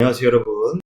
안녕하세요 여러분.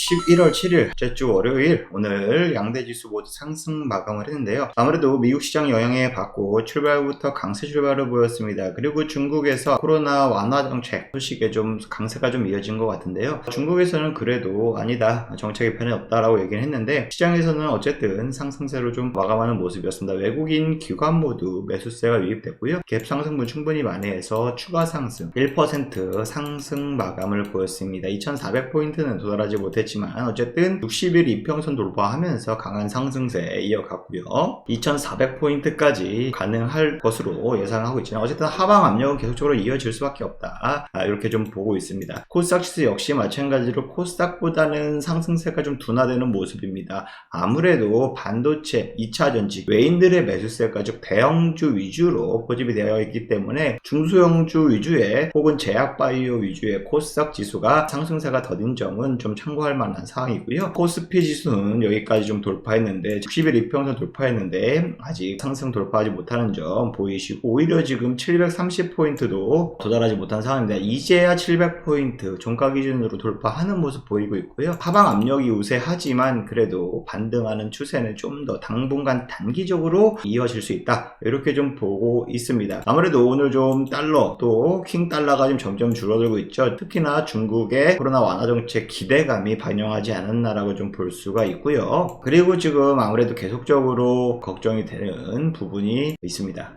11월 7일 제주 월요일, 오늘 양대지수 모두 상승 마감을 했는데요. 아무래도 미국 시장 영향에 받고 출발부터 강세 출발을 보였습니다. 그리고 중국에서 코로나 완화 정책 소식에 좀 강세가 좀 이어진 것 같은데요. 중국에서는 그래도 아니다, 정책의 변이 없다라고 얘기를 했는데, 시장에서는 어쨌든 상승세로 좀 마감하는 모습이었습니다. 외국인 기관 모두 매수세가 유입됐고요. 갭 상승분 충분히 만회해서 추가 상승 1% 상승 마감을 보였습니다. 2400포인트는 도달하지 못했지만 어쨌든 60일 이평선 돌파하면서 강한 상승세에 이어갔고요. 2400포인트까지 가능할 것으로 예상하고 있지만 어쨌든 하방 압력은 계속적으로 이어질 수밖에 없다, 이렇게 좀 보고 있습니다. 코스닥 지수 역시 마찬가지로 코스닥보다는 상승세가 좀 둔화되는 모습입니다. 아무래도 반도체, 2차전지, 외인들의 매수세가 좀 대형주 위주로 고집이 되어 있기 때문에 중소형주 위주의 혹은 제약바이오 위주의 코스닥 지수가 상승세가 더딘 점은 좀 참고할 만한 사항이고요. 코스피 지수는 여기까지 좀 돌파했는데 60일 이평선 돌파했는데 아직 상승 돌파하지 못하는 점 보이시고, 오히려 지금 730포인트도 도달하지 못한 상황입니다. 이제야 700포인트 종가 기준으로 돌파하는 모습 보이고 있고요. 하방 압력이 우세하지만 그래도 반등하는 추세는 좀 더 당분간 단기적으로 이어질 수 있다, 이렇게 좀 보고 있습니다. 아무래도 오늘 좀 달러, 또 킹 달러가 좀 점점 줄어들고 있죠. 특히나 중국의 코로나 완화 정책 기대감이 반영하지 않았나라고 좀 볼 수가 있고요. 그리고 지금 아무래도 계속적으로 걱정이 되는 부분이 있습니다.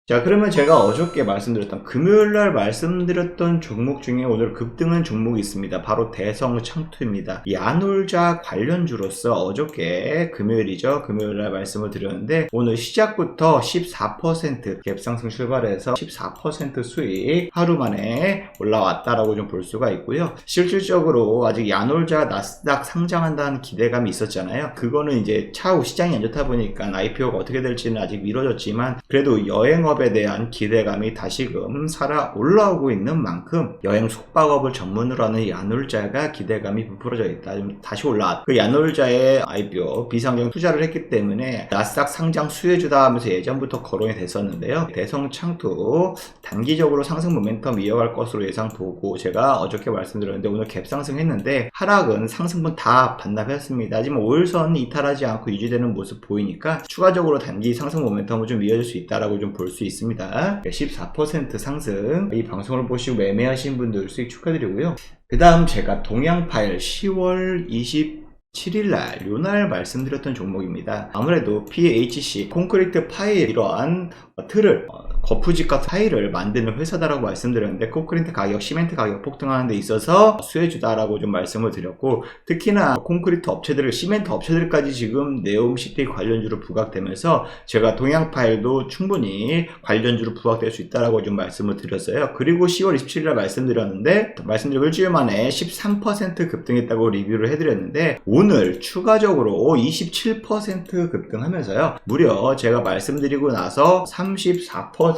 자, 그러면 제가 어저께 말씀드렸던, 금요일날 말씀드렸던 종목 중에 오늘 급등한 종목이 있습니다. 바로 대성창투입니다. 야놀자 관련주로서 어저께 금요일이죠. 금요일날 말씀을 드렸는데 오늘 시작부터 14% 갭상승 출발해서 14% 수익 하루 만에 올라왔다라고 좀 볼 수가 있고요. 실질적으로 아직 야놀자 나스닥 상장한다는 기대감이 있었잖아요. 그거는 이제 차후 시장이 안 좋다 보니까 IPO가 어떻게 될지는 아직 미뤄졌지만, 그래도 여행업에 대한 기대감이 다시금 살아 올라오고 있는 만큼 여행 숙박업을 전문으로 하는 야놀자가 기대감이 부풀어져 있다. 좀 다시 올라왔다. 그 야놀자의 IPO 비상장 투자를 했기 때문에 나스닥 상장 수혜주다 하면서 예전부터 거론이 됐었는데요. 대성창투 단기적으로 상승 모멘텀 이어갈 것으로 예상 보고 제가 어저께 말씀드렸는데 오늘 갭 상승했는데 하락은 상승분 다 반납했습니다. 하지만 5일선 이탈하지 않고 유지되는 모습 보이니까 추가적으로 단기 상승 모멘텀을 좀 이어질 수 있다라고 좀 볼 수 있습니다. 14% 상승, 이 방송을 보시고 매매하신 분들 수익 축하드리고요. 그 다음 제가 동양파일 10월 27일날 요날 말씀드렸던 종목입니다. 아무래도 PHC 콘크리트 파일, 이러한 틀을 거푸집값 타일을 만드는 회사다라고 말씀드렸는데, 콘크리트 가격, 시멘트 가격 폭등하는 데 있어서 수혜주다라고 좀 말씀을 드렸고, 특히나 콘크리트 업체들, 시멘트 업체들까지 지금 네옴시티 관련주로 부각되면서 제가 동양파일도 충분히 관련주로 부각될 수 있다라고 좀 말씀을 드렸어요. 그리고 10월 27일날 말씀드렸는데, 말씀드리고 일주일 만에 13% 급등했다고 리뷰를 해드렸는데, 오늘 추가적으로 27% 급등하면서요, 무려 제가 말씀드리고 나서 34%,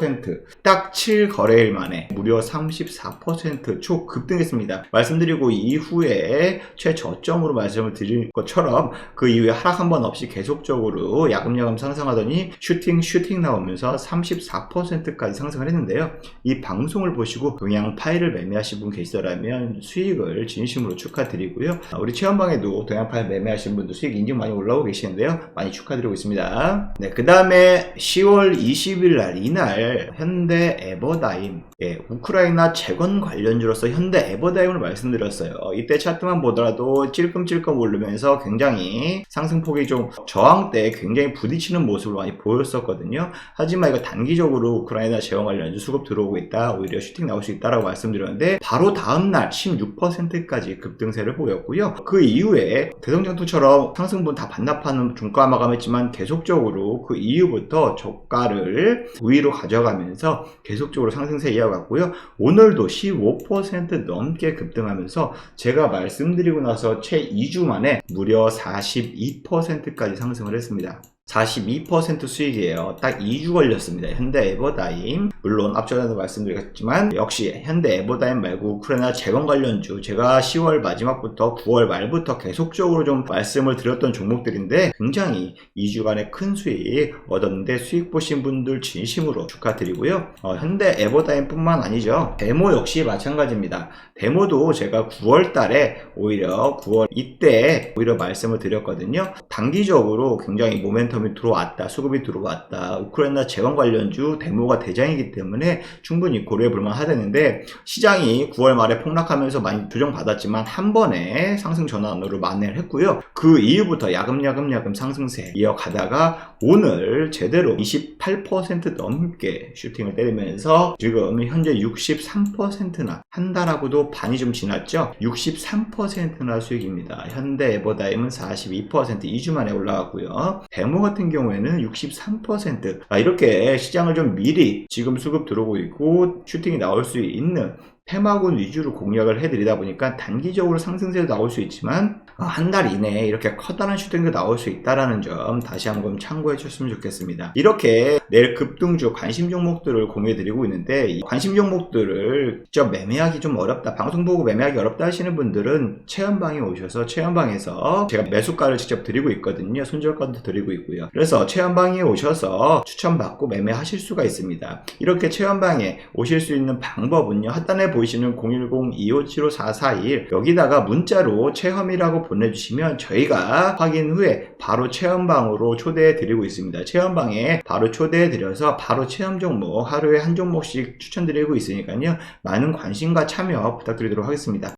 딱 7거래일 만에 무려 34% 초급등했습니다. 말씀드리고 이후에 최저점으로 말씀을 드린 것처럼 그 이후에 하락 한 번 없이 계속적으로 야금야금 상승하더니 슈팅 나오면서 34%까지 상승을 했는데요. 이 방송을 보시고 동양 파일을 매매하신 분 계시더라면 수익을 진심으로 축하드리고요. 우리 체험방에도 동양 파일 매매하신 분도 수익 인증 많이 올라오고 계시는데요. 많이 축하드리고 있습니다. 네, 그 다음에 10월 20일 날, 이날 현대 에버다임, 우크라이나 재건 관련주로서 현대 에버다임을 말씀드렸어요. 이때 차트만 보더라도 찔끔찔끔 오르면서 굉장히 상승폭이 좀 저항대에 굉장히 부딪히는 모습을 많이 보였었거든요. 하지만 이거 단기적으로 우크라이나 재건 관련주 수급 들어오고 있다, 오히려 슈팅 나올 수 있다라고 말씀드렸는데, 바로 다음날 16%까지 급등세를 보였고요. 그 이후에 대성장투처럼 상승분 다 반납하는 종가 마감했지만 계속적으로 그 이후부터 저가를 우위로 가져가면서 계속적으로 상승세 이어갔고요. 오늘도 15% 넘게 급등하면서 제가 말씀드리고 나서 채 2주 만에 무려 42%까지 상승을 했습니다. 42% 수익이에요. 딱 2주 걸렸습니다. 현대 에버다임, 물론 앞전에도 말씀드렸지만 역시 현대 에버다임 말고 우크라이나 재건 관련주, 제가 10월 마지막부터 9월 말부터 계속적으로 좀 말씀을 드렸던 종목들인데 굉장히 2주간의 큰 수익 얻었는데, 수익 보신 분들 진심으로 축하드리고요. 현대 에버다임 뿐만 아니죠. 데모 역시 마찬가지입니다. 데모도 제가 9월 달에 오히려 9월 이때 오히려 말씀을 드렸거든요. 단기적으로 굉장히 모멘텀이 들어왔다, 수급이 들어왔다, 우크라이나 재건 관련주 데모가 대장이기 때문에 충분히 고려해 볼만 하다는데, 시장이 9월 말에 폭락하면서 많이 조정받았지만 한 번에 상승 전환으로 만회를 했고요. 그 이후부터 야금야금 상승세 이어가다가 오늘 제대로 28% 넘게 슈팅을 때리면서 지금 현재 63%나, 한 달하고도 반이 좀 지났죠. 63%나 수익입니다. 현대 에버다임은 42%, 2주 만에 올라갔고요. 데모 같은 경우에는 63%. 이렇게 시장을 좀 미리 지금 수급 들어오고 있고 슈팅이 나올 수 있는 테마군 위주로 공략을 해드리다 보니까 단기적으로 상승세도 나올 수 있지만 한 달 이내에 이렇게 커다란 슈팅도 나올 수 있다는 점 다시 한번 참고해 주셨으면 좋겠습니다. 이렇게 내일 급등주 관심 종목들을 공유해드리고 있는데, 이 관심 종목들을 직접 매매하기 좀 어렵다, 방송 보고 매매하기 어렵다 하시는 분들은 체험방에 오셔서 체험방에서 제가 매수가를 직접 드리고 있거든요. 손절가도 드리고 있고요. 그래서 체험방에 오셔서 추천받고 매매하실 수가 있습니다. 이렇게 체험방에 오실 수 있는 방법은요, 하단에 보이시는 010-2575-4421 여기다가 문자로 체험이라고 보내주시면 저희가 확인 후에 바로 체험방으로 초대해 드리고 있습니다. 체험방에 바로 초대해 드려서 바로 체험 종목 하루에 한 종목씩 추천드리고 있으니까요, 많은 관심과 참여 부탁드리도록 하겠습니다.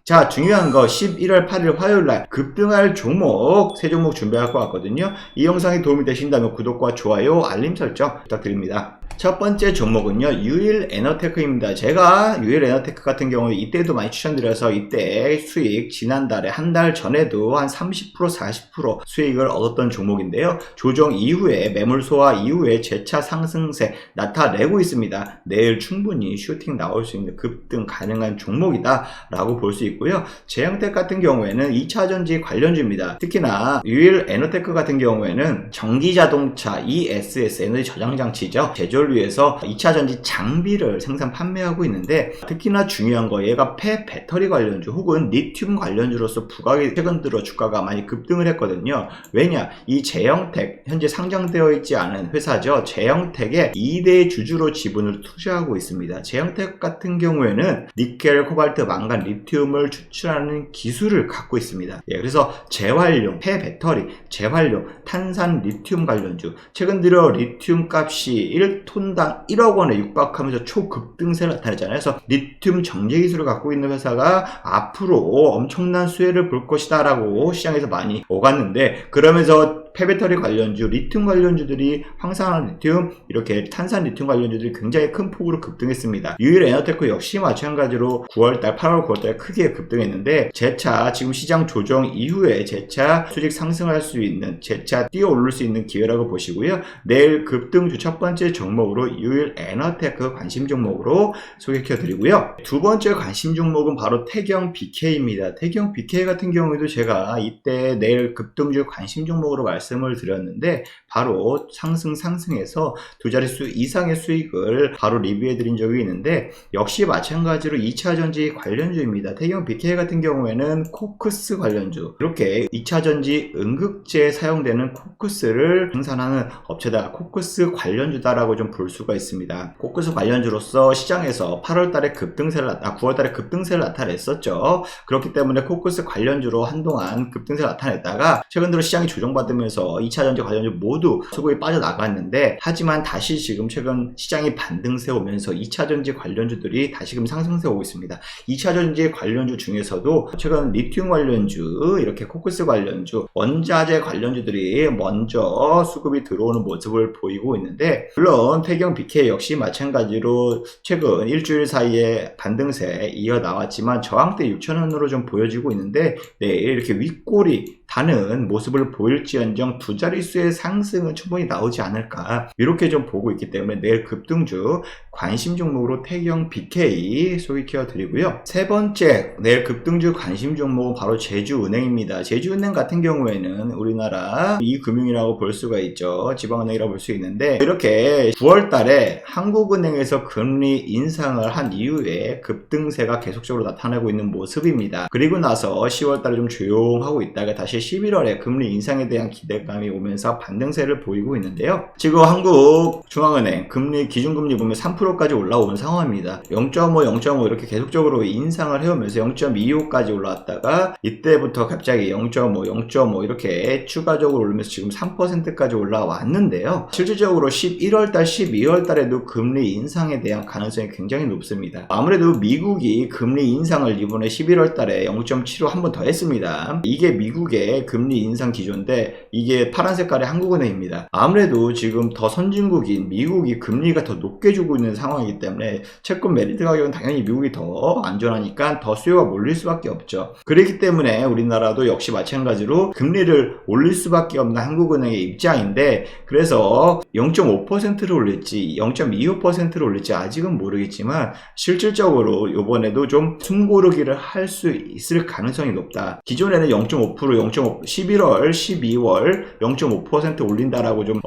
자, 중요한 거 11월 8일 화요일날 급등할 종목 3종목 준비할 것 같거든요. 이 영상이 도움이 되신다면 구독과 좋아요, 알림 설정 부탁드립니다. 첫 번째 종목은요, 유일에너테크입니다. 제가 유일에너테크 같은 경우에 이때도 많이 추천드려서 이때 수익 지난달에 한 달 전에도 한 30% 40% 수익을 얻었던 종목인데요. 조정 이후에 매물 소화 이후에 재차 상승세 나타내고 있습니다. 내일 충분히 슈팅 나올 수 있는 급등 가능한 종목이다 라고 볼 수 있고요. 제형텍 같은 경우에는 2차전지 관련주입니다. 특히나 유일에너테크 같은 경우에는 전기자동차 ESS 에너지 저장장치죠. 제조를 위해서 2차전지 장비를 생산 판매하고 있는데, 특히나 중요한 거 얘가 폐배터리 관련주 혹은 리튬 관련주로서 부각이 최근 들어 주가가 많이 급등을 했거든요. 왜냐? 이 제형텍 현재 상장되어 있지 않은 회사죠. 제형텍의 2대 주주로 지분을 투자하고 있습니다. 제형텍 같은 경우에는 니켈, 코발트, 망간, 리튬을 추출하는 기술을 갖고 있습니다. 그래서 재활용, 폐배터리, 재활용, 탄산 리튬 관련주, 최근 들어 리튬 값이 1톤당 1억 원에 육박하면서 초급등세를 나타내잖아요. 그래서 리튬 정제 기술을 갖고 있는 회사가 앞으로 엄청난 수혜를 볼 것이다 라고 시장에서 많이 오갔는데, 그러면서 폐배터리 관련주, 리튬 관련주들이, 황산화 리튬, 이렇게 탄산 리튬 관련주들이 굉장히 큰 폭으로 급등했습니다. 유일에너테크 역시 마찬가지로 9월달, 8월, 9월달 크게 급등했는데, 재차 지금 시장 조정 이후에 재차 수직 상승할 수 있는, 재차 뛰어오를 수 있는 기회라고 보시고요. 내일 급등주 첫 번째 종목으로 유일에너테크 관심 종목으로 소개해 드리고요. 두 번째 관심 종목은 바로 태경 BK입니다. 태경 BK 같은 경우에도 제가 이때 내일 급등주 관심 종목으로 말씀을 드렸는데, 바로 상승해서 두 자릿수 이상의 수익을 바로 리뷰해 드린 적이 있는데, 역시 마찬가지로 2차전지 관련주입니다. 태경 BK 같은 경우에는 코크스 관련주, 이렇게 2차전지 응급제에 사용되는 코크스를 생산하는 업체다, 코크스 관련주다라고 좀 볼 수가 있습니다. 코크스 관련주로서 시장에서 8월달에 급등세를 9월달에 급등세를 나타냈었죠. 그렇기 때문에 코크스 관련주로 한동안 급등세를 나타냈다가 최근 들어 시장이 조정받으면서 2차전지 관련주 모두 수급이 빠져나갔는데, 하지만 다시 지금 최근 시장이 반등세 오면서 2차전지 관련주들이 다시금 상승세 오고 있습니다. 2차전지 관련주 중에서도 최근 리튬 관련주, 이렇게 코크스 관련주, 원자재 관련주들이 먼저 수급이 들어오는 모습을 보이고 있는데, 물론 태경 BK 역시 마찬가지로 최근 일주일 사이에 반등세 이어 나왔지만 저항대 6,000원으로 좀 보여지고 있는데, 내일 이렇게 윗골이 다는 모습을 보일지언정 두 자릿수의 상승은 충분히 나오지 않을까 이렇게 좀 보고 있기 때문에 내일 급등주 관심 종목으로 태경 BK 소개시켜 드리고요. 세 번째 내일 급등주 관심 종목은 바로 제주은행입니다. 제주은행 같은 경우에는 우리나라 이금융이라고 볼 수가 있죠. 지방은행이라고 볼 수 있는데 이렇게 9월 달에 한국은행에서 금리 인상을 한 이후에 급등세가 계속적으로 나타나고 있는 모습입니다. 그리고 나서 10월 달에 좀 조용하고 있다가 다시 11월에 금리 인상에 대한 기대감이 오면서 반등세를 보이고 있는데요. 지금 한국중앙은행 금리 기준금리 보면 3%까지 올라온 상황입니다. 0.5, 0.5 이렇게 계속적으로 인상을 해오면서 0.25까지 올라왔다가 이때부터 갑자기 0.5, 0.5 이렇게 추가적으로 오르면서 지금 3%까지 올라왔는데요. 실질적으로 11월달, 12월달에도 금리 인상에 대한 가능성이 굉장히 높습니다. 아무래도 미국이 금리 인상을 이번에 11월달에 0.75 한 번 더 했습니다. 이게 미국의 금리 인상 기조인데 이게 파란 색깔의 한국은행입니다. 아무래도 지금 더 선진국인 미국이 금리가 더 높게 주고 있는 상황이기 때문에 채권 메리트 가격은 당연히 미국이 더 안전하니까 더 수요가 몰릴 수밖에 없죠. 그렇기 때문에 우리나라도 역시 마찬가지로 금리를 올릴 수밖에 없는 한국은행의 입장인데 그래서 0.5%를 올릴지 0.25%를 올릴지 아직은 모르겠지만 실질적으로 이번에도 좀 숨고르기를 할 수 있을 가능성이 높다. 기존에는 0.5%, 0.5, 11월, 12월 0.5% 올린다라고 좀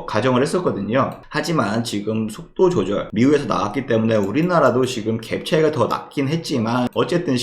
가정을 했었거든요. 하지만 지금 속도 조절 미국에서 나왔기 때문에 우리나라도 지금 갭 차이가 더 낮긴 했지만 어쨌든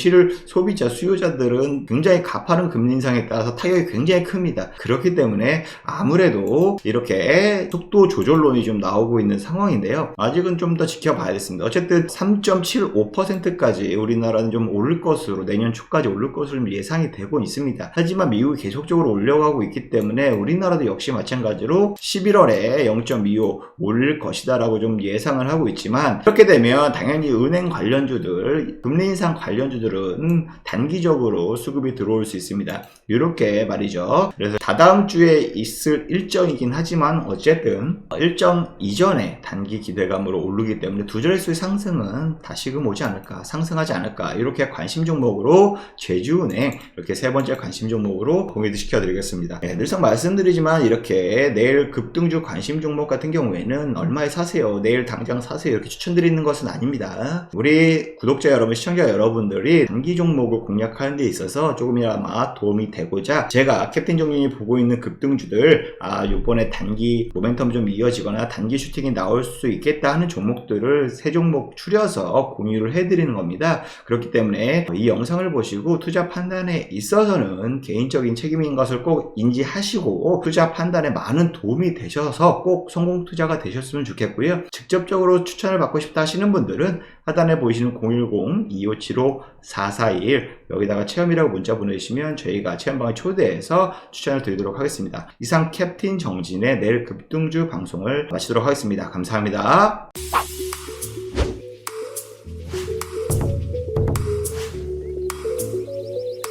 소비자, 수요자들은 굉장히 가파른 금리 인상에 따라서 타격이 굉장히 큽니다. 그렇기 때문에 아무래도 이렇게 속도 조절론이 좀 나오고 있는 상황인데요. 아직은 좀 더 지켜봐야겠습니다. 어쨌든 3.75%까지 우리나라는 좀 오를 것으로 내년 초까지 오를 것으로 예상이 되고 있습니다. 하지만 미국이 계속적으로 올려가고 있기 때문에 우리나라도 역시 마찬가지로 11월에 0.25 올릴 것이다 라고 좀 예상을 하고 있지만 그렇게 되면 당연히 은행 관련주들, 금리 인상 관련주들은 단기적으로 수급이 들어올 수 있습니다. 이렇게 말이죠. 그래서 다다음 주에 있을 일정이긴 하지만 어쨌든 일정 이전에 단기 기대감으로 오르기 때문에 두 자릿수의 상승은 다시금 오지 않을까, 상승하지 않을까 이렇게 관심 종목으로 제주은행 이렇게 세 번째 관심 종목으로 공유도 시켜드리겠습니다. 네, 늘상 말씀드리지만 이렇게 내일 급등주 관심 종목 같은 경우에는 얼마에 사세요, 내일 당장 사세요 이렇게 추천드리는 것은 아닙니다. 우리 구독자 여러분, 시청자 여러분들이 단기 종목을 공략하는 데 있어서 조금이나마 도움이 되고자 제가 캡틴 정윤이 보고 있는 급등주들 요번에 단기 모멘텀 좀 이어지거나 단기 슈팅이 나올 수 있겠다 하는 종목들을 세 종목 추려서 공유를 해드리는 겁니다. 그렇기 때문에 이 영상을 보시고 투자 판단에 있어서는 개인적인 책임인 것을 꼭 인지하시고 투자 판단에 많은 도움이 되셔서 꼭 성공 투자가 되셨으면 좋겠고요. 직접적으로 추천을 받고 싶다 하시는 분들은 하단에 보이시는 010-2575-441 여기다가 체험이라고 문자 보내주시면 저희가 체험방에 초대해서 추천을 드리도록 하겠습니다. 이상 캡틴 정진의 내일 급등주 방송을 마치도록 하겠습니다. 감사합니다.